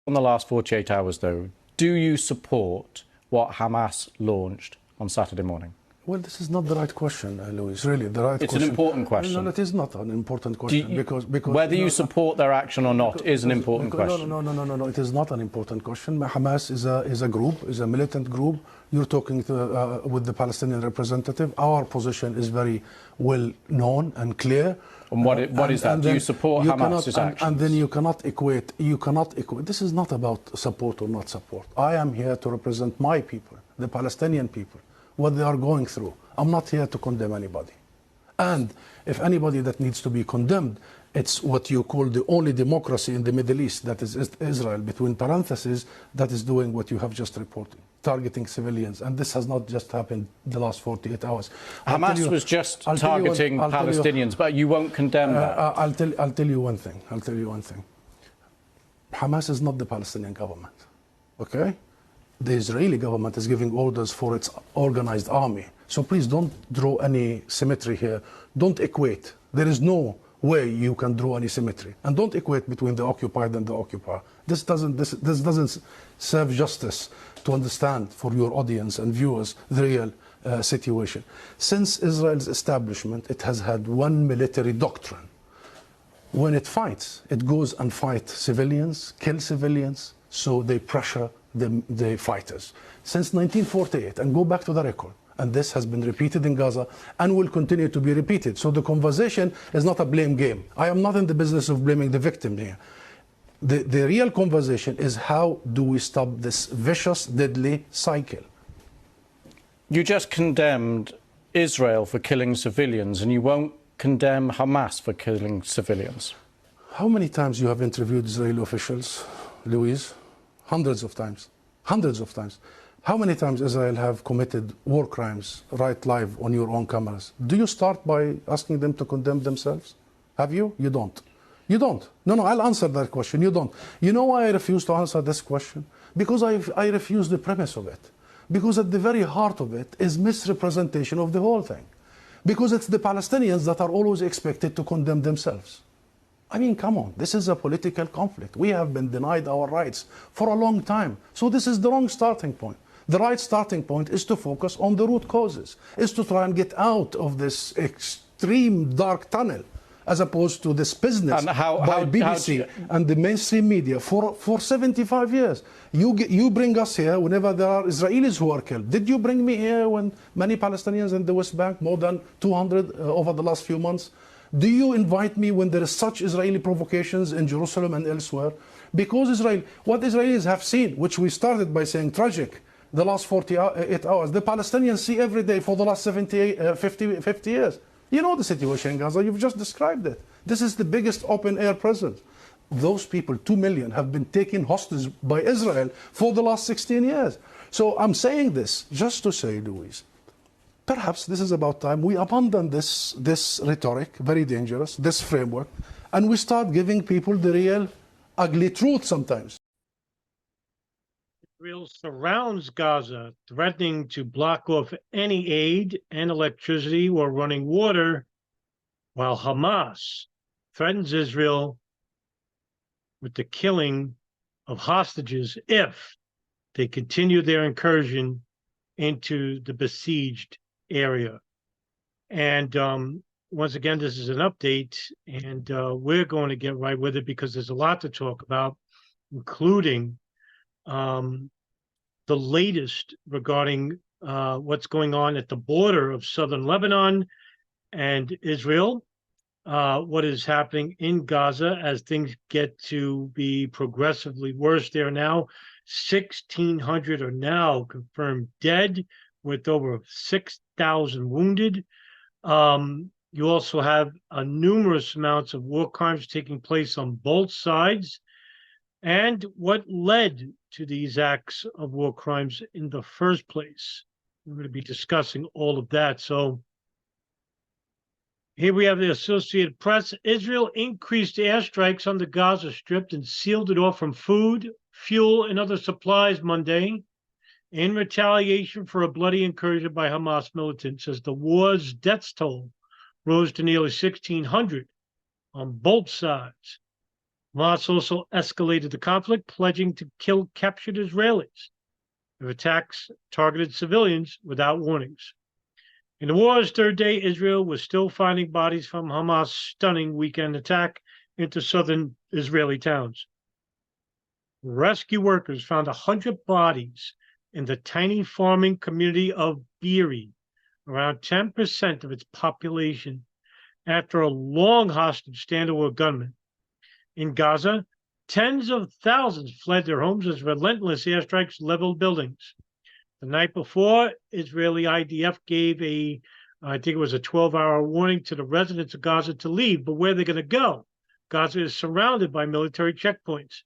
On the last 48 hours, though, do you support what Hamas launched on Saturday morning? Well, this is not the right question, Louis. Really, the right It's question. an important question. No, it is not an important question because whether you support their action or not is an important question. No. It is not an important question. Hamas is a group, is a militant group. You're talking with the Palestinian representative. Our position is very well known and clear. And what is that? Do you support Hamas's actions? And then you cannot equate. This is not about support or not support. I am here to represent my people, the Palestinian people, what they are going through. I'm not here to condemn anybody. And if anybody that needs to be condemned, it's what you call the only democracy in the Middle East, that is Israel, between parentheses, that is doing what you have just reported, targeting civilians. And this has not just happened the last 48 hours. Hamas was just targeting Palestinians, but you won't condemn that. I'll tell you one thing. Hamas is not the Palestinian government, okay? The Israeli government is giving orders for its organized army. So please don't draw any symmetry here. Don't equate. There is no way you can draw any symmetry. And don't equate between the occupied and the occupier. This doesn't serve justice to understand for your audience and viewers the real situation. Since Israel's establishment, it has had one military doctrine. When it fights, it goes and fights civilians, kill civilians, so they pressure the fighters. Since 1948, and go back to the record, and this has been repeated in Gaza and will continue to be repeated. So the conversation is not a blame game. I am not in the business of blaming the victim here. The real conversation is how do we stop this vicious, deadly cycle? You just condemned Israel for killing civilians, and you won't condemn Hamas for killing civilians. How many times you have interviewed Israeli officials, Louise? Hundreds of times. Hundreds of times. How many times Israel have committed war crimes right live on your own cameras? Do you start by asking them to condemn themselves? Have you? You don't. You don't. No, I'll answer that question. You don't. You know why I refuse to answer this question? Because I refuse the premise of it. Because at the very heart of it is misrepresentation of the whole thing. Because it's the Palestinians that are always expected to condemn themselves. I mean, come on, this is a political conflict. We have been denied our rights for a long time. So this is the wrong starting point. The right starting point is to focus on the root causes, is to try and get out of this extreme dark tunnel, as opposed to this business by BBC and the mainstream media for 75 years. You bring us here whenever there are Israelis who are killed. Did you bring me here when many Palestinians in the West Bank, more than 200 over the last few months? Do you invite me when there is such Israeli provocations in Jerusalem and elsewhere? Because what Israelis have seen, which we started by saying tragic, the last 48 hours, the Palestinians see every day for the last 50 years. You know the situation in Gaza, you've just described it. This is the biggest open-air prison. Those people, 2 million, have been taken hostage by Israel for the last 16 years. So I'm saying this just to say, Louise, perhaps this is about time we abandon this rhetoric, very dangerous, this framework, and we start giving people the real ugly truth sometimes. Israel surrounds Gaza, threatening to block off any aid and electricity or running water, while Hamas threatens Israel with the killing of hostages if they continue their incursion into the besieged area. And once again, this is an update, and we're going to get right with it because there's a lot to talk about, including the latest regarding what's going on at the border of southern Lebanon and Israel, what is happening in Gaza as things get to be progressively worse there now. 1,600 are now confirmed dead, with over 6,000 wounded. You also have numerous amounts of war crimes taking place on both sides. And what led to these acts of war crimes in the first place? We're going to be discussing all of that. So here we have the Associated Press. Israel increased airstrikes on the Gaza Strip and sealed it off from food, fuel, and other supplies Monday in retaliation for a bloody incursion by Hamas militants, as the war's death toll rose to nearly 1,600 on both sides. Hamas also escalated the conflict, pledging to kill captured Israelis if attacks targeted civilians without warnings. In the war's third day, Israel was still finding bodies from Hamas' stunning weekend attack into southern Israeli towns. Rescue workers found 100 bodies in the tiny farming community of Beeri, around 10% of its population, after a long hostage standoff with gunmen. In Gaza, tens of thousands fled their homes as relentless airstrikes leveled buildings. The night before, Israeli IDF gave I think it was a 12-hour warning to the residents of Gaza to leave, but where are they going to go? Gaza is surrounded by military checkpoints.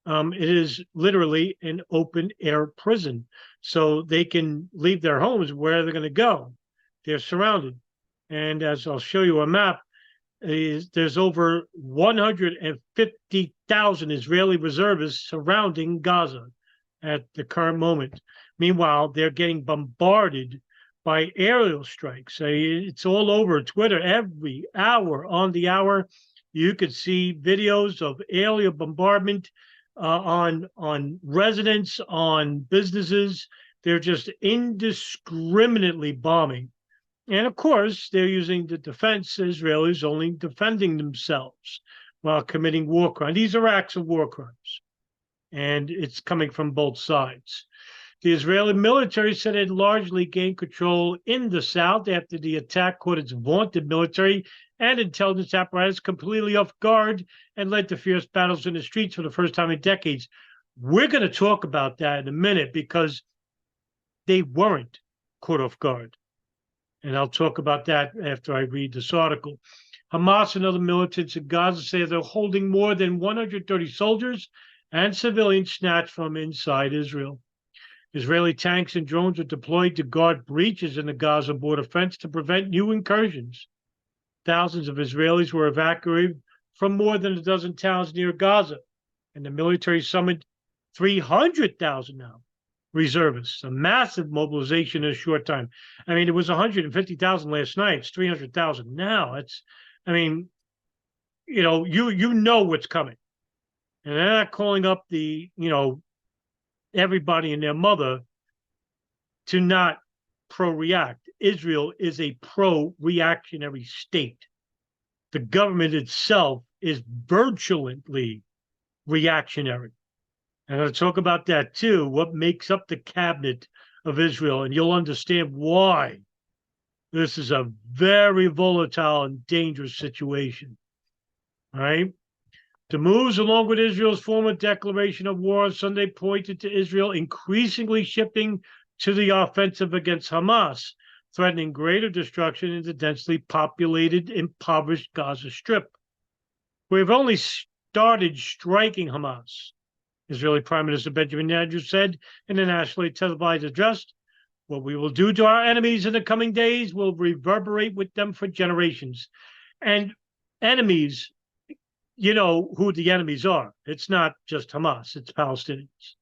It is literally an open-air prison, so they can leave their homes. Where are they going to go? They're surrounded. And as I'll show you a map, there's over 150,000 Israeli reservists surrounding Gaza at the current moment. Meanwhile, they're getting bombarded by aerial strikes. It's all over Twitter every hour on the hour. You could see videos of aerial bombardment on residents, on businesses. They're just indiscriminately bombing. And of course, they're using the defense. Israelis only defending themselves while committing war crimes. These are acts of war crimes. And it's coming from both sides. The Israeli military said it largely gained control in the south after the attack caught its vaunted military and intelligence apparatus completely off guard and led to fierce battles in the streets for the first time in decades. We're going to talk about that in a minute because they weren't caught off guard. And I'll talk about that after I read this article. Hamas and other militants in Gaza say they're holding more than 130 soldiers and civilians snatched from inside Israel. Israeli tanks and drones are deployed to guard breaches in the Gaza border fence to prevent new incursions. Thousands of Israelis were evacuated from more than a dozen towns near Gaza, and the military summoned 300,000 now reservists, a massive mobilization in a short time. I mean, it was 150,000 last night. It's 300,000 now. You know what's coming. And they're not calling up everybody and their mother to not pro-react. Israel is a pro-reactionary state. The government itself is virulently reactionary. And I'll talk about that too, what makes up the cabinet of Israel, and you'll understand why this is a very volatile and dangerous situation. All right? The moves, along with Israel's former declaration of war on Sunday, pointed to Israel increasingly shifting to the offensive against Hamas, threatening greater destruction in the densely populated, impoverished Gaza Strip. We've only started striking Hamas, Israeli Prime Minister Benjamin Netanyahu said in a nationally televised address. What we will do to our enemies in the coming days will reverberate with them for generations. And enemies, you know who the enemies are. It's not just Hamas, it's Palestinians.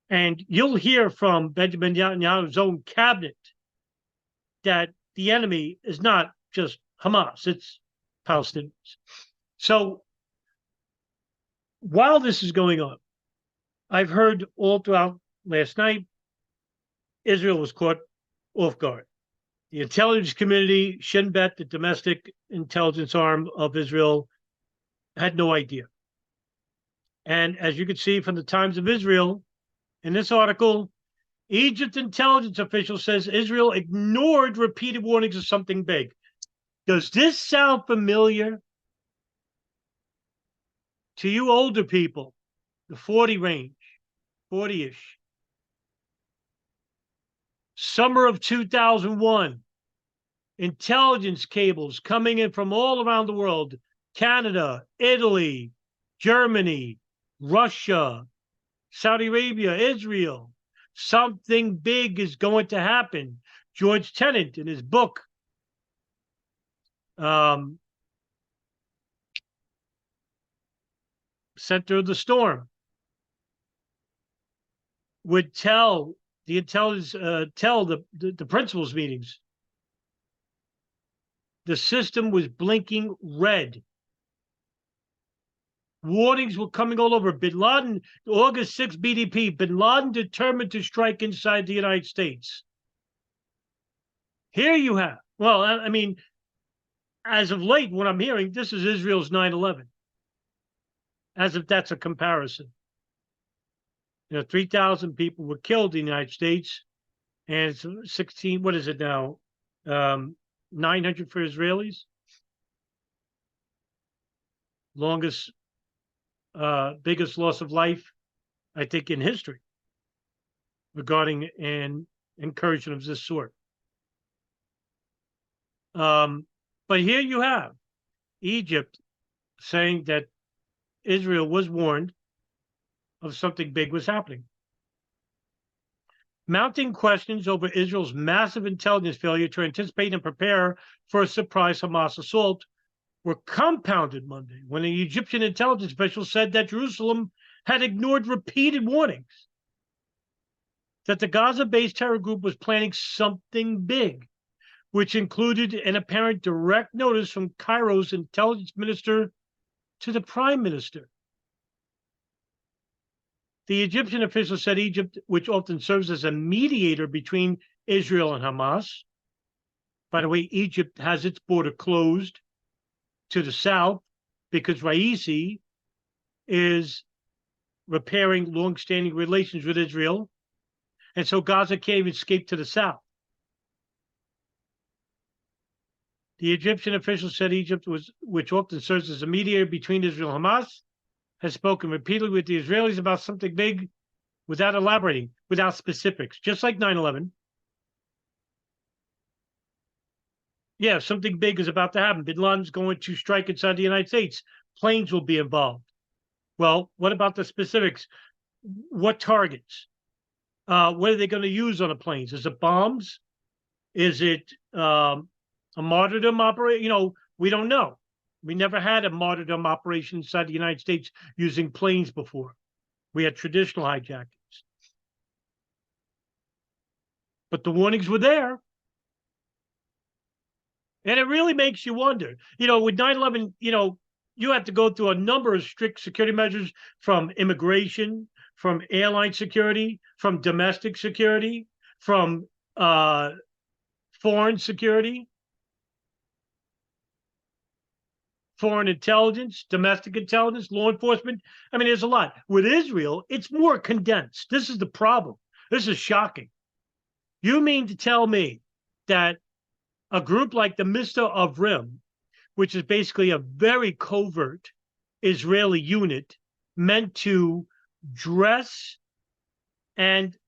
And you'll hear from Benjamin Netanyahu's own cabinet that the enemy is not just Hamas, it's Palestinians. So while this is going on, I've heard all throughout last night, Israel was caught off guard. The intelligence community, Shin Bet, the domestic intelligence arm of Israel, had no idea. And as you can see from the Times of Israel, in this article, Egypt intelligence official says Israel ignored repeated warnings of something big. Does this sound familiar to you older people, the 40 range, 40-ish? Summer of 2001, intelligence cables coming in from all around the world, Canada, Italy, Germany, Russia, Saudi Arabia, Israel. Something big is going to happen. George Tenet, in his book, Center of the Storm, would tell the intelligence, the principals meetings, the system was blinking red. Warnings were coming all over. Bin Laden, August 6 BDP, Bin Laden determined to strike inside the United States. Here you have, well, I mean, as of late, what I'm hearing, this is Israel's 9/11. As if that's a comparison. 3,000 people were killed in the United States, and it's 16, what is it now? 900 for Israelis. Longest, biggest loss of life, I think, in history regarding an incursion of this sort. But here you have Egypt saying that Israel was warned of something big was happening. Mounting questions over Israel's massive intelligence failure to anticipate and prepare for a surprise Hamas assault were compounded Monday when an Egyptian intelligence official said that Jerusalem had ignored repeated warnings that the Gaza-based terror group was planning something big, which included an apparent direct notice from Cairo's intelligence minister to the prime minister. The Egyptian official said Egypt, which often serves as a mediator between Israel and Hamas. By the way, Egypt has its border closed to the south because Raisi is repairing long-standing relations with Israel. And so Gaza can't even escape to the south. The Egyptian official said Egypt, which often serves as a mediator between Israel and Hamas, has spoken repeatedly with the Israelis about something big without elaborating, without specifics, just like 9/11. Yeah, something big is about to happen. Bin Laden's going to strike inside the United States. Planes will be involved. Well, what about the specifics? What targets? What are they going to use on the planes? Is it bombs? Is it a martyrdom operation? We don't know. We never had a martyrdom operation inside the United States using planes before. We had traditional hijackings. But the warnings were there. And it really makes you wonder. With 9/11, you have to go through a number of strict security measures, from immigration, from airline security, from domestic security, from foreign security, foreign intelligence, domestic intelligence, law enforcement. I mean, there's a lot. With Israel, it's more condensed. This is the problem. This is shocking. You mean to tell me that a group like the Mister of Rim, which is basically a very covert Israeli unit meant to dress and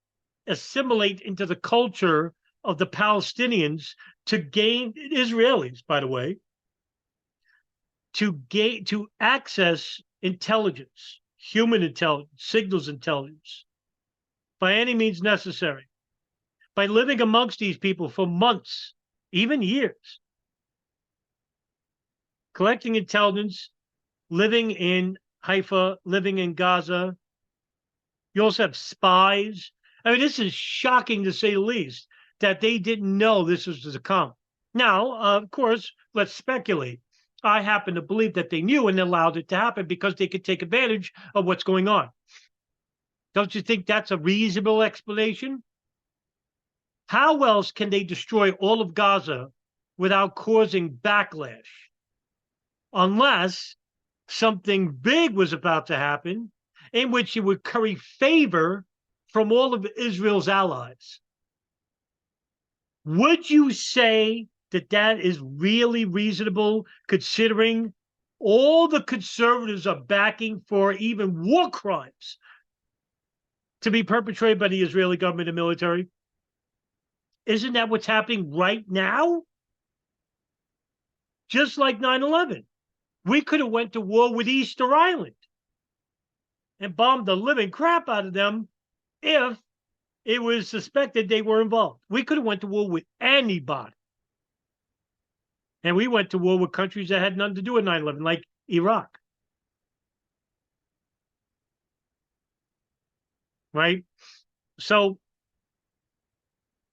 assimilate into the culture of the Palestinians to gain Israelis, by the way, to access intelligence, human intelligence, signals intelligence, by any means necessary, by living amongst these people for months, even years, collecting intelligence, living in Haifa, living in Gaza. You also have spies. I mean, this is shocking to say the least, that they didn't know this was to come. Now, of course, let's speculate. I happen to believe that they knew and allowed it to happen because they could take advantage of what's going on. Don't you think that's a reasonable explanation? How else can they destroy all of Gaza without causing backlash? Unless something big was about to happen in which it would curry favor from all of Israel's allies. Would you say that that is really reasonable, considering all the conservatives are backing for even war crimes to be perpetrated by the Israeli government and military? Isn't that what's happening right now? Just like 9/11. We could have went to war with Easter Island and bombed the living crap out of them if it was suspected they were involved. We could have went to war with anybody. And we went to war with countries that had nothing to do with 9/11, like Iraq. Right? So,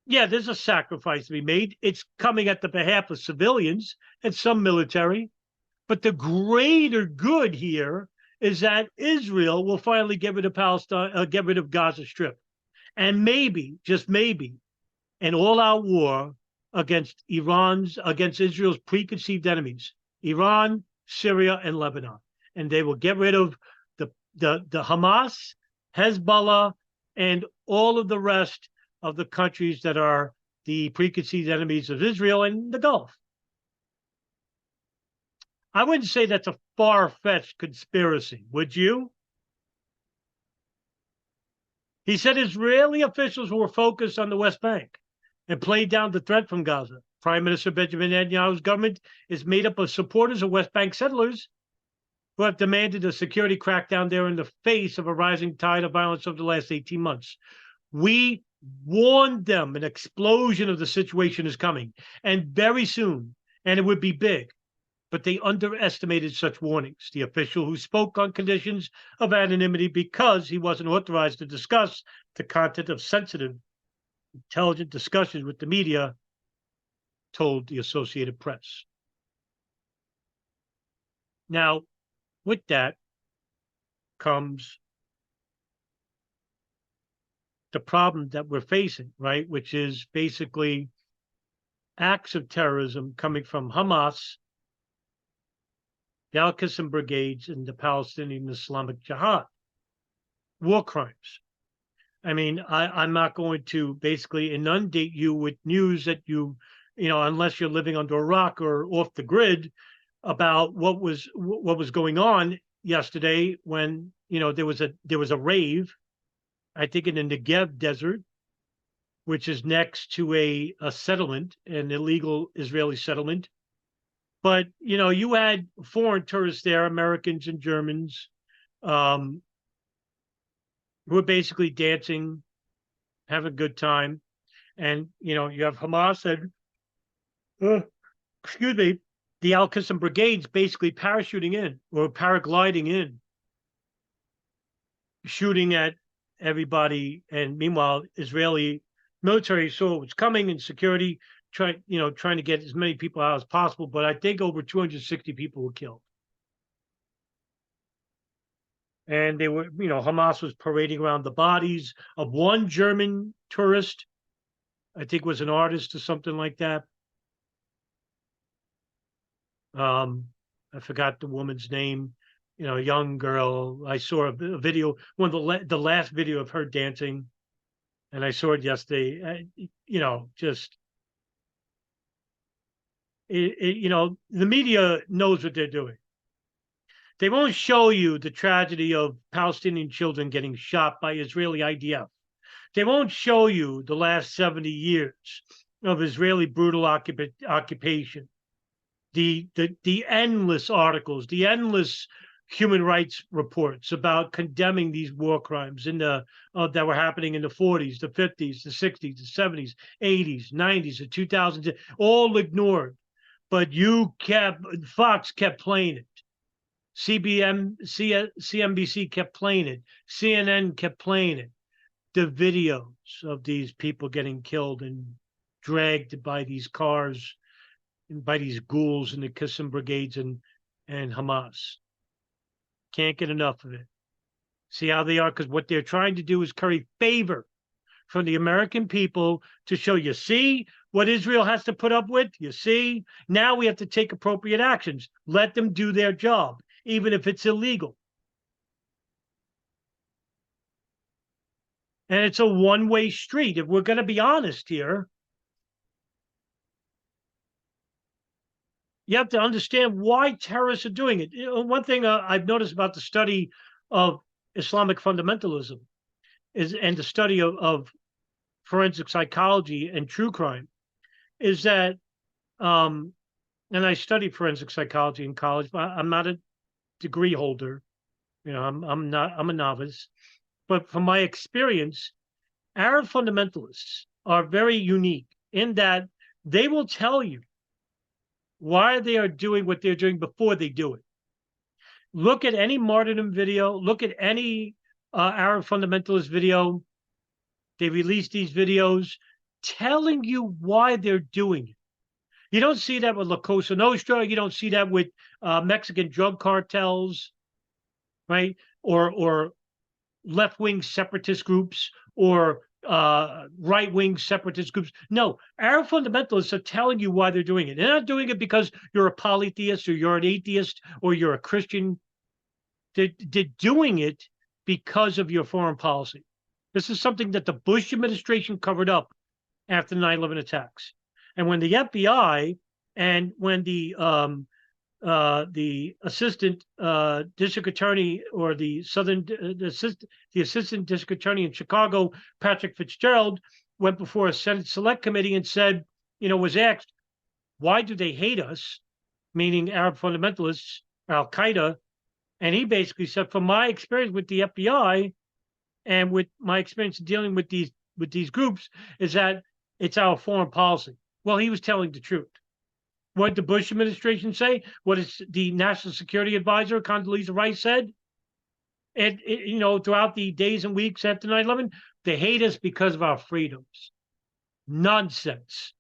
yeah, there's a sacrifice to be made. It's coming at the behalf of civilians and some military. But the greater good here is that Israel will finally get rid of Palestine, get rid of Gaza Strip, and maybe, just maybe, an all-out war against Israel's preconceived enemies, Iran, Syria, and Lebanon, and they will get rid of the Hamas, Hezbollah, and all of the rest of the countries that are the preconceived enemies of Israel and the Gulf. I wouldn't say that's a far-fetched conspiracy, would you? He said Israeli officials were focused on the West Bank and played down the threat from Gaza. Prime Minister Benjamin Netanyahu's government is made up of supporters of West Bank settlers who have demanded a security crackdown there in the face of a rising tide of violence over the last 18 months. We warned them an explosion of the situation is coming, and very soon, and it would be big. But they underestimated such warnings. The official who spoke on conditions of anonymity because he wasn't authorized to discuss the content of sensitive, intelligent discussions with the media told the Associated Press. Now, with that comes the problem that we're facing, right? Which is basically acts of terrorism coming from Hamas, the Al-Qassam brigades, and the Palestinian Islamic Jihad. War crimes. I mean, I'm not going to basically inundate you with news that you know, unless you're living under a rock or off the grid, about what was going on yesterday when, you know, there was a rave, I think in the Negev desert, which is next to a settlement, an illegal Israeli settlement. But, you know, you had foreign tourists there, Americans and Germans, who were basically dancing, having a good time. And, you know, you have Hamas and, the Al-Qassam brigades basically parachuting in or paragliding in, shooting at everybody. And meanwhile, Israeli military saw what's coming, and security trying to get as many people out as possible. But I think over 260 people were killed. And they were, you know, Hamas was parading around the bodies of one German tourist, I think was an artist or something like that. I forgot the woman's name, you know, a young girl. I saw a video, one of the last video of her dancing, and I saw it yesterday. You know, just you know, the media knows what they're doing. They won't show you the tragedy of Palestinian children getting shot by Israeli IDF. They won't show you the last 70 years of Israeli brutal occupation. The endless articles, the endless human rights reports about condemning these war crimes that were happening in the 40s, the 50s, the 60s, the 70s, 80s, 90s, the 2000s, all ignored. But Fox kept playing it. CNBC kept playing it. CNN kept playing it. The videos of these people getting killed and dragged by these cars, by these ghouls and the Qassam brigades and Hamas. Can't get enough of it. See how they are? Because what they're trying to do is curry favor from the American people to show, you see what Israel has to put up with? You see? Now we have to take appropriate actions. Let them do their job, even if it's illegal. And it's a one-way street. If we're going to be honest here, you have to understand why terrorists are doing it. You know, one thing I've noticed about the study of Islamic fundamentalism and the study of forensic psychology and true crime is that, and I studied forensic psychology in college, but I'm not a degree holder. You know, I'm a novice. But from my experience, Arab fundamentalists are very unique in that they will tell you why they are doing what they're doing before they do it. Look at any martyrdom video. Look at any Arab fundamentalist video. They release these videos telling you why they're doing it. You don't see that with La Cosa Nostra. You don't see that with Mexican drug cartels. right? Or left-wing separatist groups or right-wing separatist groups. No, Arab fundamentalists are telling you why they're doing it. They're not doing it because you're a polytheist or you're an atheist or you're a Christian. They're doing it because of your foreign policy. This is something that the Bush administration covered up after the 9/11 attacks. And when the FBI and when the assistant district attorney or the assistant district attorney in Chicago, Patrick Fitzgerald, went before a Senate Select Committee and said, was asked, why do they hate us, meaning Arab fundamentalists, Al Qaeda? And he basically said, from my experience with the FBI and with my experience dealing with these groups, is that it's our foreign policy. Well, he was telling the truth. What did the Bush administration say? What is the National Security Advisor, Condoleezza Rice, said? And, throughout the days and weeks after 9/11, they hate us because of our freedoms. Nonsense.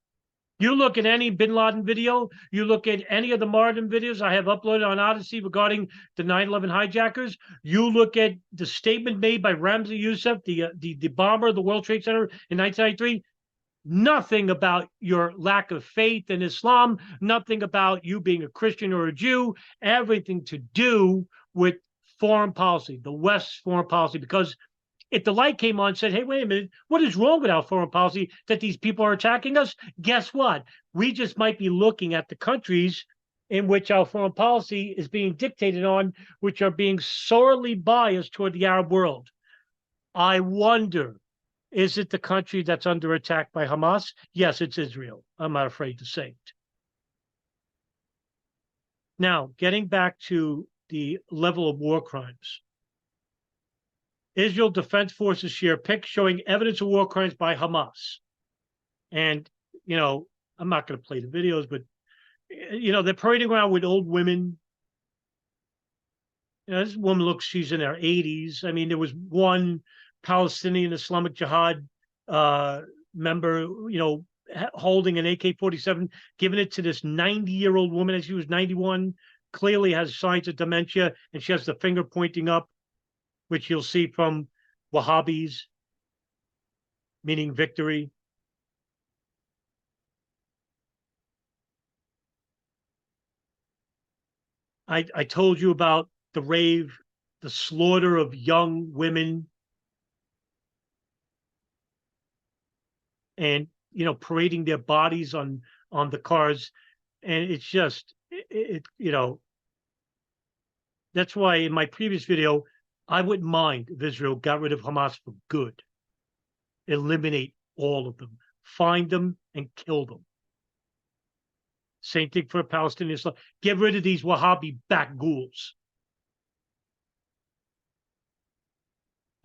You look at any bin Laden video, you look at any of the Martin videos I have uploaded on Odyssey regarding the 9/11 hijackers, you look at the statement made by Ramzi Youssef, the bomber of the World Trade Center in 1993, nothing about your lack of faith in Islam, nothing about you being a Christian or a Jew, everything to do with foreign policy, the West's foreign policy. Because if the light came on and said, hey, wait a minute, what is wrong with our foreign policy that these people are attacking us? Guess what? We just might be looking at the countries in which our foreign policy is being dictated on, which are being sorely biased toward the Arab world. I wonder, is it the country that's under attack by Hamas? Yes, it's Israel. I'm not afraid to say it. Now, getting back to the level of war crimes. Israel Defense Forces share pics showing evidence of war crimes by Hamas. And, I'm not going to play the videos, but, they're parading around with old women. This woman looks, she's in her 80s. I mean, there was one Palestinian Islamic Jihad member, holding an AK-47, giving it to this 90-year-old woman as she was 91, clearly has signs of dementia, and she has the finger pointing up, which you'll see from Wahhabis, meaning victory. I told you about the rave, the slaughter of young women, and parading their bodies on the cars, and it's just that's why in my previous video I wouldn't mind if Israel got rid of Hamas for good. Eliminate all of them, find them and kill them. Same thing for Palestinians. Get rid of these Wahhabi back ghouls.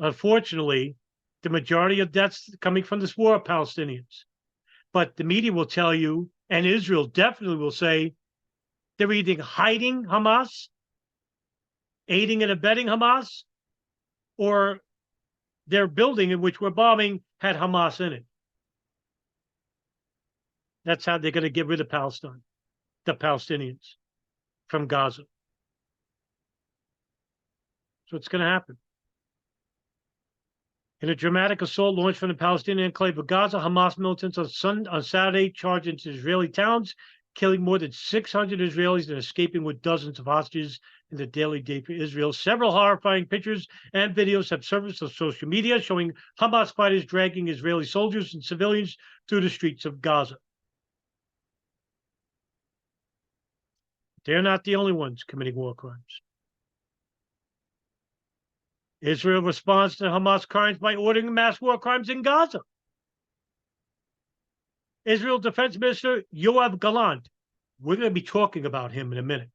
Unfortunately, the majority of deaths coming from this war are Palestinians. But the media will tell you, and Israel definitely will say, they're either hiding Hamas, aiding and abetting Hamas, or their building in which we're bombing had Hamas in it. That's how they're going to get rid of Palestine, the Palestinians, from Gaza. So it's going to happen. In a dramatic assault launched from the Palestinian enclave of Gaza, Hamas militants on Saturday charged into Israeli towns, killing more than 600 Israelis and escaping with dozens of hostages in the daily day for Israel. Several horrifying pictures and videos have surfaced on social media showing Hamas fighters dragging Israeli soldiers and civilians through the streets of Gaza. They're not the only ones committing war crimes. Israel responds to Hamas crimes by ordering mass war crimes in Gaza. Israel Defense Minister Yoav Galant, we're going to be talking about him in a minute,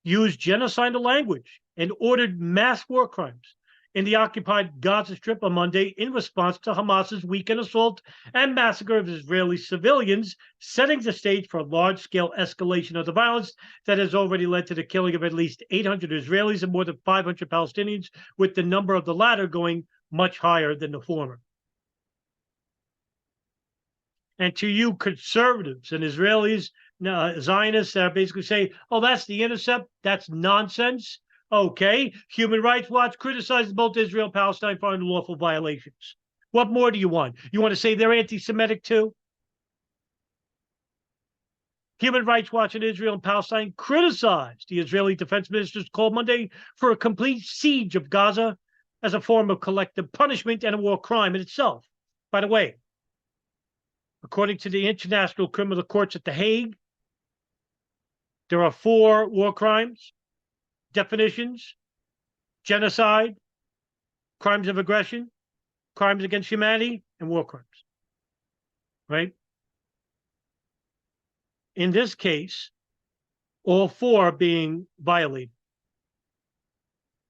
used genocidal language and ordered mass war crimes in the occupied Gaza Strip on Monday in response to Hamas's weekend assault and massacre of Israeli civilians, setting the stage for a large-scale escalation of the violence that has already led to the killing of at least 800 Israelis and more than 500 Palestinians, with the number of the latter going much higher than the former. And to you conservatives and Israelis, Zionists that are basically saying, oh, that's the intercept, that's nonsense. Okay. Human Rights Watch criticizes both Israel and Palestine for unlawful violations. What more do you want? You want to say they're anti-Semitic too? Human Rights Watch in Israel and Palestine criticized the Israeli Defense Minister's call Monday for a complete siege of Gaza as a form of collective punishment and a war crime in itself. By the way, according to the International Criminal Courts at The Hague, there are 4 war crimes definitions: genocide, crimes of aggression, crimes against humanity, and war crimes. Right? In this case, all 4 are being violated.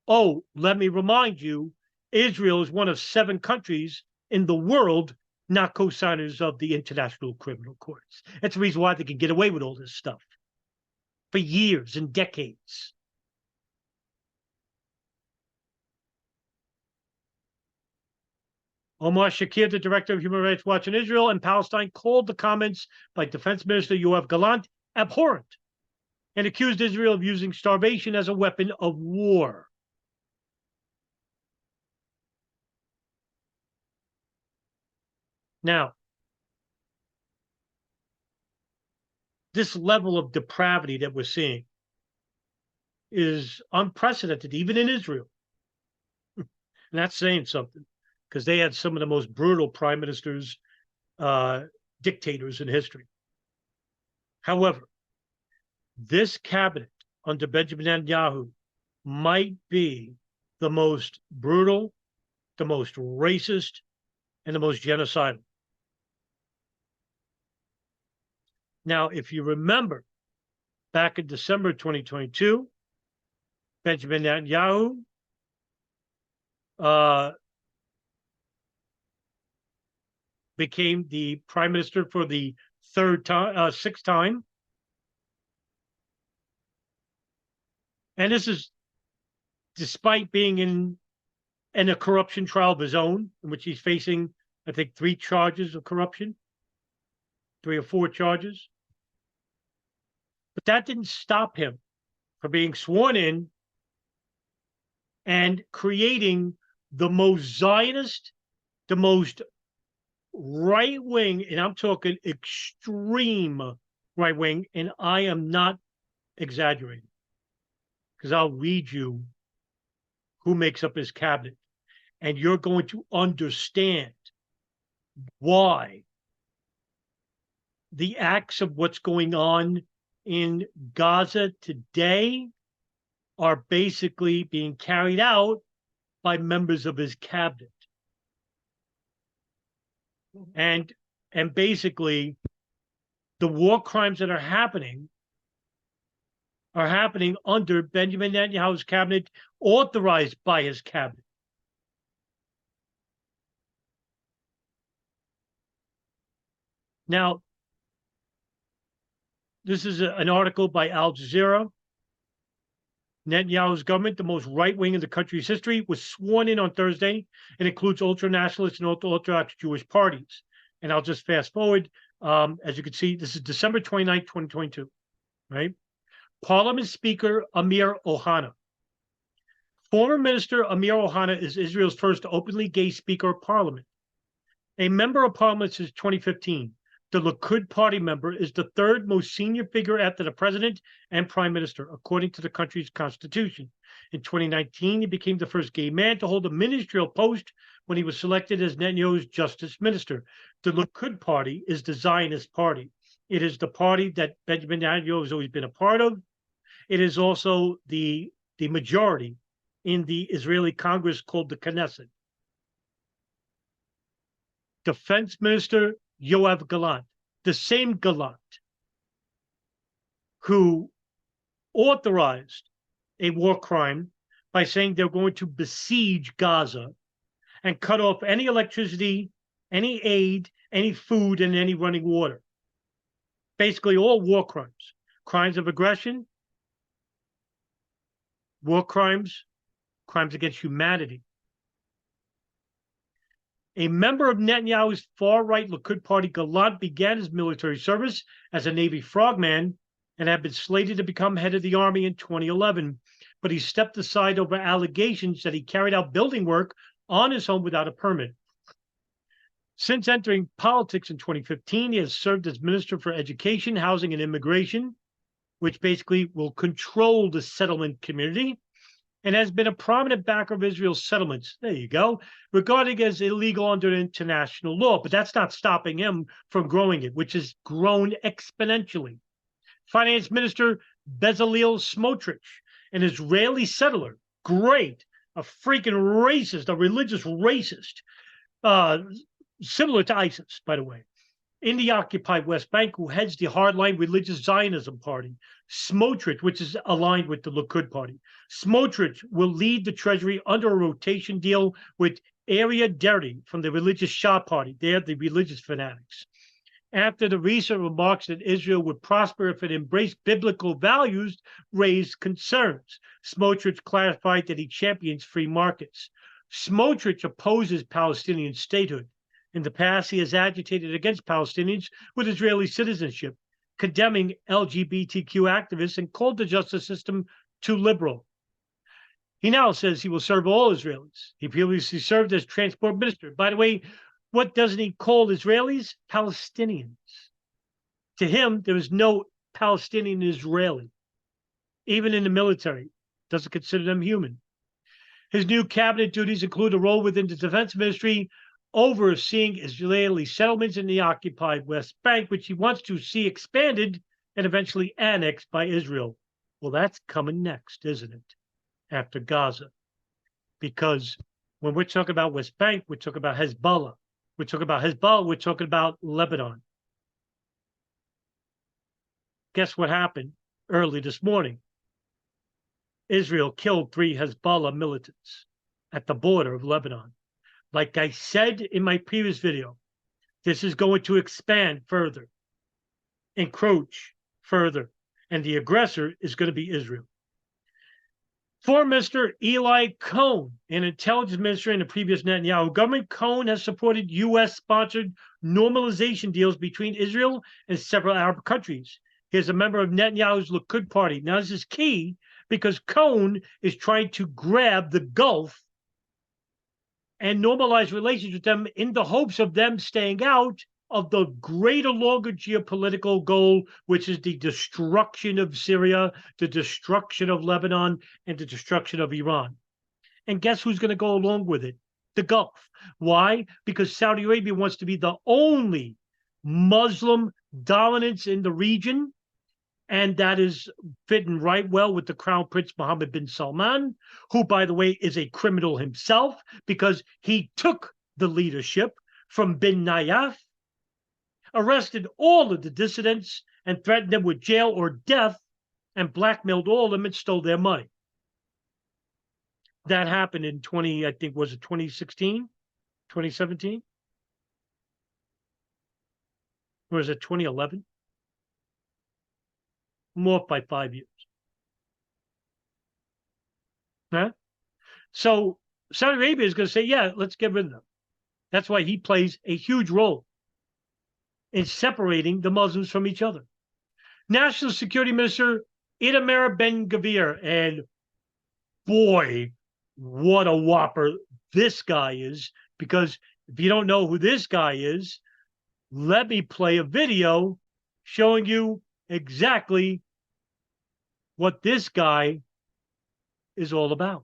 Oh, let me remind you, Israel is one of 7 countries in the world not co-signers of the International Criminal Courts. That's the reason why they can get away with all this stuff for years and decades. Omar Shakir, the director of Human Rights Watch in Israel and Palestine, called the comments by Defense Minister Yoav Galant abhorrent and accused Israel of using starvation as a weapon of war. Now, this level of depravity that we're seeing is unprecedented, even in Israel. And that's saying something, because they had some of the most brutal prime ministers, dictators in history. However, this cabinet under Benjamin Netanyahu might be the most brutal, the most racist, and the most genocidal. Now, if you remember, back in December 2022, Benjamin Netanyahu became the prime minister for the 6th time. And this is despite being in a corruption trial of his own, in which he's facing, I think, 3 charges of corruption, 3 or 4 charges. But that didn't stop him from being sworn in and creating the most Zionist, the most right-wing, and I'm talking extreme right-wing, and I am not exaggerating, because I'll read you who makes up his cabinet, and you're going to understand why the acts of what's going on in Gaza today are basically being carried out by members of his cabinet. And basically, the war crimes that are happening under Benjamin Netanyahu's cabinet, authorized by his cabinet. Now, this is an article by Al Jazeera. Netanyahu's government, the most right-wing in the country's history, was sworn in on Thursday and includes ultra-nationalist and ultra-Orthodox Jewish parties. And I'll just fast forward. As you can see, this is December 29, 2022, right? Parliament Speaker Amir Ohana. Former Minister Amir Ohana is Israel's first openly gay Speaker of Parliament. A member of Parliament since 2015, the Likud party member is the 3rd most senior figure after the president and prime minister, according to the country's constitution. In 2019, he became the first gay man to hold a ministerial post when he was selected as Netanyahu's justice minister. The Likud party is the Zionist party. It is the party that Benjamin Netanyahu has always been a part of. It is also the majority in the Israeli Congress called the Knesset. Defense Minister Yoav Galant, the same Galant who authorized a war crime by saying they're going to besiege Gaza and cut off any electricity, any aid, any food, and any running water. Basically, all war crimes, crimes of aggression, war crimes, crimes against humanity. A member of Netanyahu's far-right Likud party, Galant, began his military service as a Navy frogman and had been slated to become head of the army in 2011. but he stepped aside over allegations that he carried out building work on his home without a permit. Since entering politics in 2015, he has served as Minister for Education, Housing, and Immigration, which basically will control the settlement community, and has been a prominent backer of Israel's settlements. There you go. Regarded as illegal under international law, but that's not stopping him from growing it, which has grown exponentially. Finance Minister Bezalel Smotrich, an Israeli settler, great, a freaking racist, a religious racist, similar to ISIS, by the way, in the occupied West Bank, who heads the hardline religious Zionism party. Smotrich, which is aligned with the Likud party. Smotrich will lead the treasury under a rotation deal with Area Deri from the religious Shah party. They're the religious fanatics. After the recent remarks that Israel would prosper if it embraced biblical values raised concerns, Smotrich clarified that he champions free markets. Smotrich opposes Palestinian statehood. In the past, he has agitated against Palestinians with Israeli citizenship, condemning LGBTQ activists, and called the justice system too liberal. He now says he will serve all Israelis. He previously served as transport minister. By the way, what doesn't he call Israelis? Palestinians. To him, there is no Palestinian Israeli. Even in the military, doesn't consider them human. His new cabinet duties include a role within the Defense Ministry overseeing Israeli settlements in the occupied West Bank, which he wants to see expanded and eventually annexed by Israel. Well, that's coming next, isn't it? After Gaza. Because when we're talking about West Bank, we're talking about Hezbollah. We're talking about Lebanon. Guess what happened early this morning? Israel killed 3 Hezbollah militants at the border of Lebanon. Like I said in my previous video, this is going to expand further, encroach further, and the aggressor is going to be Israel. Foreign Minister Eli Cohen, an intelligence minister in the previous Netanyahu government, Cohen has supported U.S.-sponsored normalization deals between Israel and several Arab countries. He is a member of Netanyahu's Likud party. Now, this is key because Cohen is trying to grab the Gulf and normalize relations with them in the hopes of them staying out of the greater, longer geopolitical goal, which is the destruction of Syria, the destruction of Lebanon, and the destruction of Iran. And guess who's going to go along with it? The Gulf. Why? Because Saudi Arabia wants to be the only Muslim dominance in the region, and that is fitting right well with the Crown Prince Mohammed bin Salman, who, by the way, is a criminal himself because he took the leadership from bin Nayef, arrested all of the dissidents and threatened them with jail or death, and blackmailed all of them and stole their money. That happened in 2016, 2017? Or was it 2011? More by 5 years. Huh? So Saudi Arabia is going to say, yeah, let's get rid of them. That's why he plays a huge role in separating the Muslims from each other. National Security Minister Itamar Ben-Gvir, and boy, what a whopper this guy is, because if you don't know who this guy is, let me play a video showing you exactly what this guy is all about.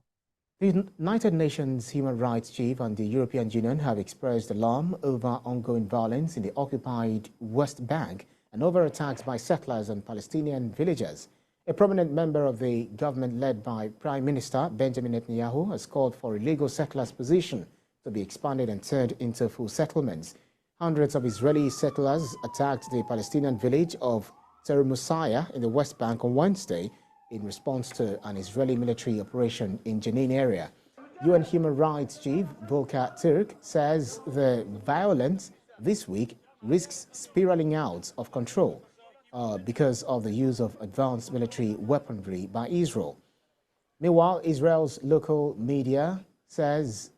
The United Nations Human Rights Chief and the European Union have expressed alarm over ongoing violence in the occupied West Bank and over attacks by settlers and Palestinian villagers. A prominent member of the government led by Prime Minister Benjamin Netanyahu has called for illegal settlers' position to be expanded and turned into full settlements. Hundreds of Israeli settlers attacked the Palestinian village of Terumusaya in the West Bank on Wednesday in response to an Israeli military operation in Jenin area. UN Human Rights Chief Volker Turk says the violence this week risks spiraling out of control because of the use of advanced military weaponry by Israel. Meanwhile, Israel's local media says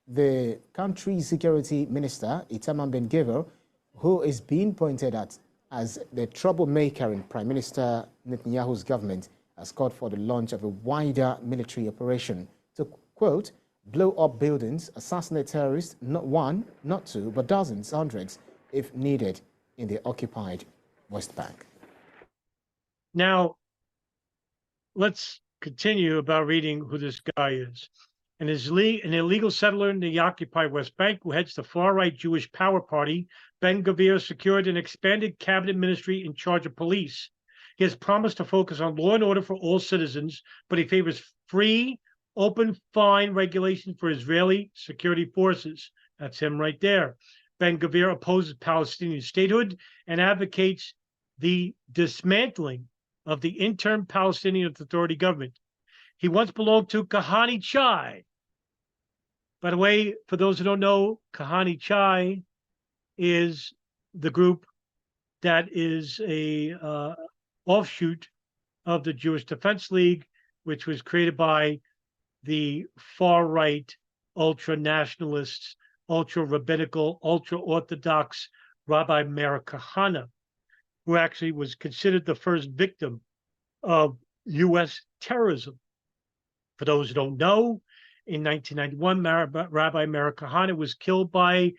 the country's security minister, Itamar Ben-Gvir, who is being pointed at as the troublemaker in Prime Minister Netanyahu's government, has called for the launch of a wider military operation to, quote, blow up buildings, assassinate terrorists, not one, not two, but dozens, hundreds, if needed, in the occupied West Bank. Now, let's continue about reading who this guy is. An illegal settler in the occupied West Bank who heads the far-right Jewish Power Party, Ben-Gvir secured an expanded cabinet ministry in charge of police. He has promised to focus on law and order for all citizens, but he favors free, open fine regulation for Israeli security forces. That's him right there. Ben-Gvir opposes Palestinian statehood and advocates the dismantling of the interim Palestinian Authority government. He once belonged to Kahani Chai. By the way, for those who don't know, Kahani Chai is the group that is a offshoot of the Jewish Defense League, which was created by the far-right, ultra-nationalists, ultra-rabbinical, ultra-Orthodox Rabbi Meir Kahane, who actually was considered the first victim of U.S. terrorism. For those who don't know, in 1991, Rabbi Meir Kahane was killed by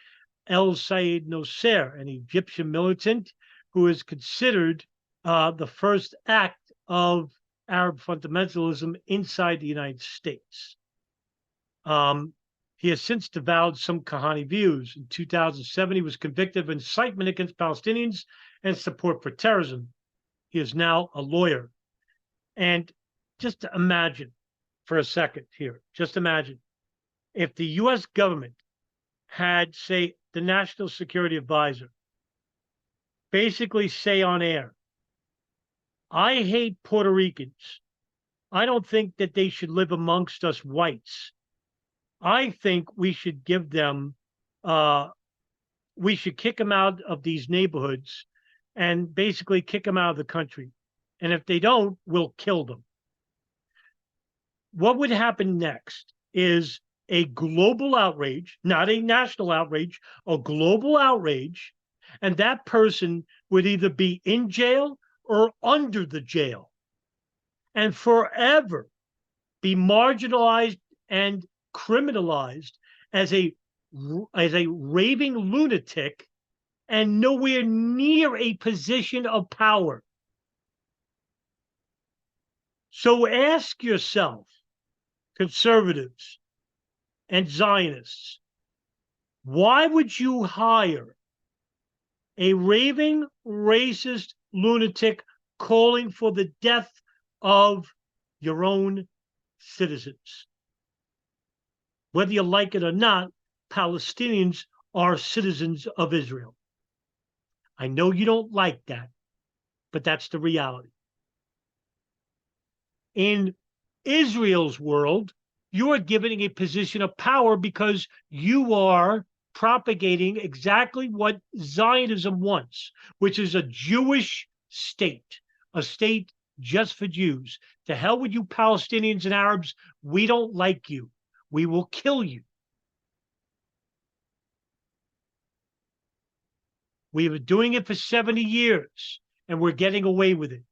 El Sayed Nosser, an Egyptian militant who is considered the first act of Arab fundamentalism inside the United States. He has since devoured some Kahane views. In 2007, he was convicted of incitement against Palestinians and support for terrorism. He is now a lawyer. And just imagine for a second here, just imagine if the U.S. government had, say, the National Security Advisor basically say on air, I hate Puerto Ricans. I don't think that they should live amongst us whites. I think we should give them, we should kick them out of these neighborhoods and basically kick them out of the country. And if they don't, we'll kill them. What would happen next is a global outrage, not a national outrage, a global outrage, and that person would either be in jail or under the jail and forever be marginalized and criminalized as a raving lunatic and nowhere near a position of power. So ask yourself, conservatives and Zionists, why would you hire a raving racist lunatic calling for the death of your own citizens? Whether you like it or not, Palestinians are citizens of Israel. I know you don't like that, but that's the reality. In Israel's world, you are given a position of power because you are propagating exactly what Zionism wants, which is a Jewish state, a state just for Jews. To hell with you Palestinians and Arabs, we don't like you. We will kill you. We were doing it for 70 years, and we're getting away with it.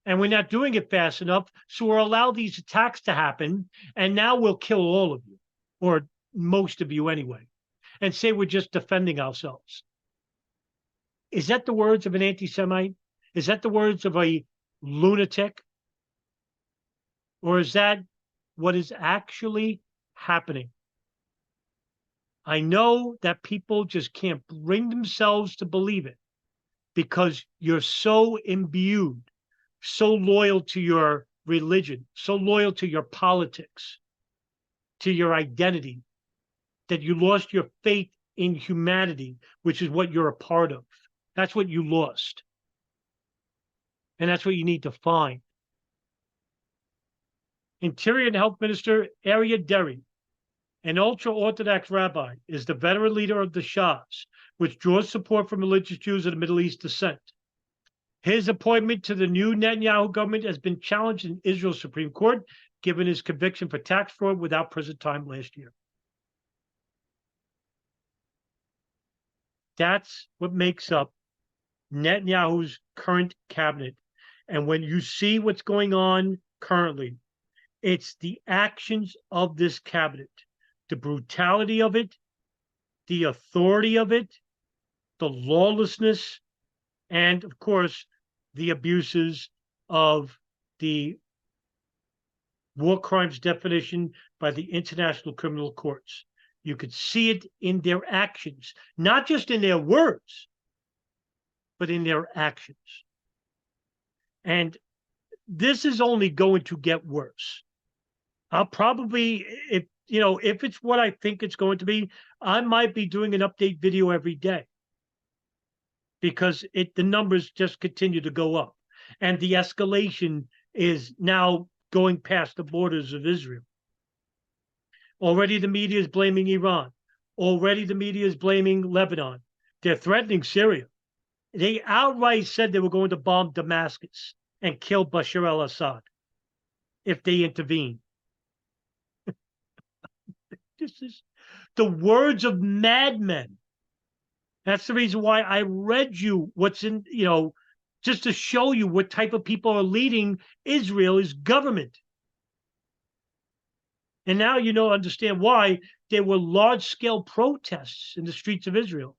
And we're not doing it fast enough, so we'll allow these attacks to happen, and now we'll kill all of you, or most of you anyway, and say we're just defending ourselves. Is that the words of an anti-Semite? Is that the words of a lunatic? Or is that what is actually happening? I know that people just can't bring themselves to believe it because you're so imbued, so loyal to your religion, so loyal to your politics, to your identity, that you lost your faith in humanity, which is what you're a part of. That's what you lost. And that's what you need to find. Interior and Health Minister Aryeh Deri, an ultra-Orthodox rabbi, is the veteran leader of the Shas, which draws support from religious Jews of the Middle East descent. His appointment to the new Netanyahu government has been challenged in Israel's Supreme Court, given his conviction for tax fraud without prison time last year. That's what makes up Netanyahu's current cabinet. And when you see what's going on currently, it's the actions of this cabinet, the brutality of it, the authority of it, the lawlessness, and of course, the abuses of the war crimes definition by the international criminal courts. You could see it in their actions, not just in their words, but in their actions. And this is only going to get worse. I'll probably, if it's what I think it's going to be, I might be doing an update video every day, because the numbers just continue to go up, and the escalation is now going past the borders of Israel. Already the media is blaming Iran. Already the media is blaming Lebanon. They're threatening Syria. They outright said they were going to bomb Damascus and kill Bashar al-Assad if they intervene. This is the words of madmen. That's the reason why I read you what's in, just to show you what type of people are leading Israel's government. And now understand why there were large-scale protests in the streets of Israel.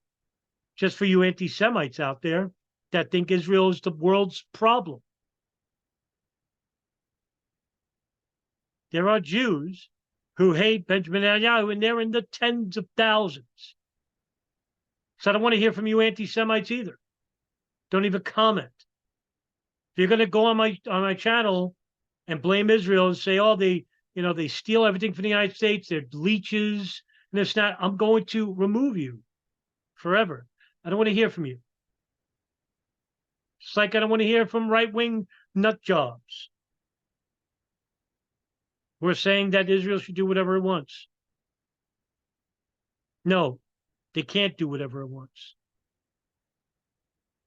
Just for you anti-Semites out there that think Israel is the world's problem. There are Jews who hate Benjamin Netanyahu, and they're in the tens of thousands. So I don't want to hear from you anti-Semites either. Don't even comment. If you're going to go on my channel and blame Israel and say, oh, they steal everything from the United States, they're leeches, and this, not, I'm going to remove you forever. I don't want to hear from you. It's like I don't want to hear from right-wing nut jobs. We're saying that Israel should do whatever it wants. No, they can't do whatever it wants.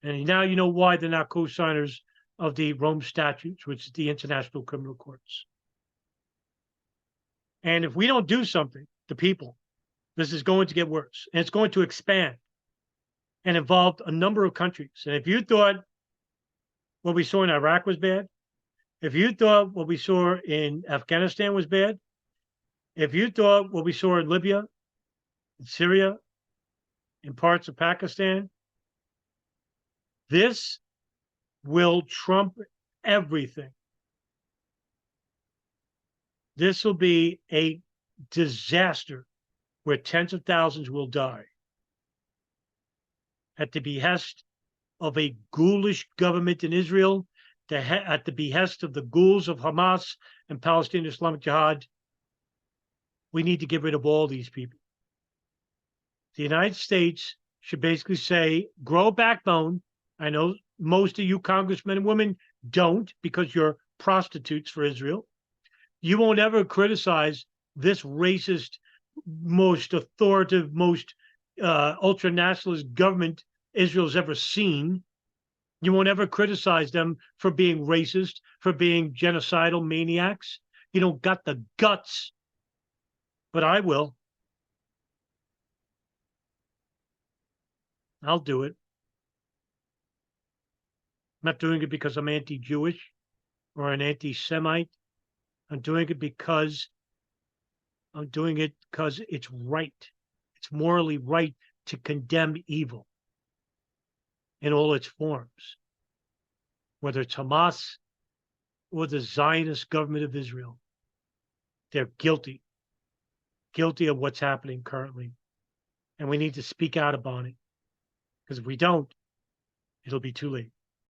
And now you know why they're not co-signers of the Rome Statutes, which is the International Criminal Courts. And if we don't do something, the people, this is going to get worse. And it's going to expand and involve a number of countries. And if you thought what we saw in Iraq was bad, if you thought what we saw in Afghanistan was bad, if you thought what we saw in Libya, in Syria, in parts of Pakistan, this will trump everything. This will be a disaster where tens of thousands will die at the behest of a ghoulish government in Israel, at the behest of the ghouls of Hamas and Palestinian Islamic Jihad. We need to get rid of all these people. The United States should basically say, grow a backbone. I know most of you congressmen and women don't, because you're prostitutes for Israel. You won't ever criticize this racist, most authoritative, most ultra-nationalist government Israel's ever seen. You won't ever criticize them for being racist, for being genocidal maniacs. You don't got the guts, but I will. I'll do it. I'm not doing it because I'm anti-Jewish or an anti-Semite. I'm doing it because it's right. It's morally right to condemn evil in all its forms, whether it's Hamas or the Zionist government of Israel. They're guilty of what's happening currently. And we need to speak out about it, because if we don't, it'll be too late.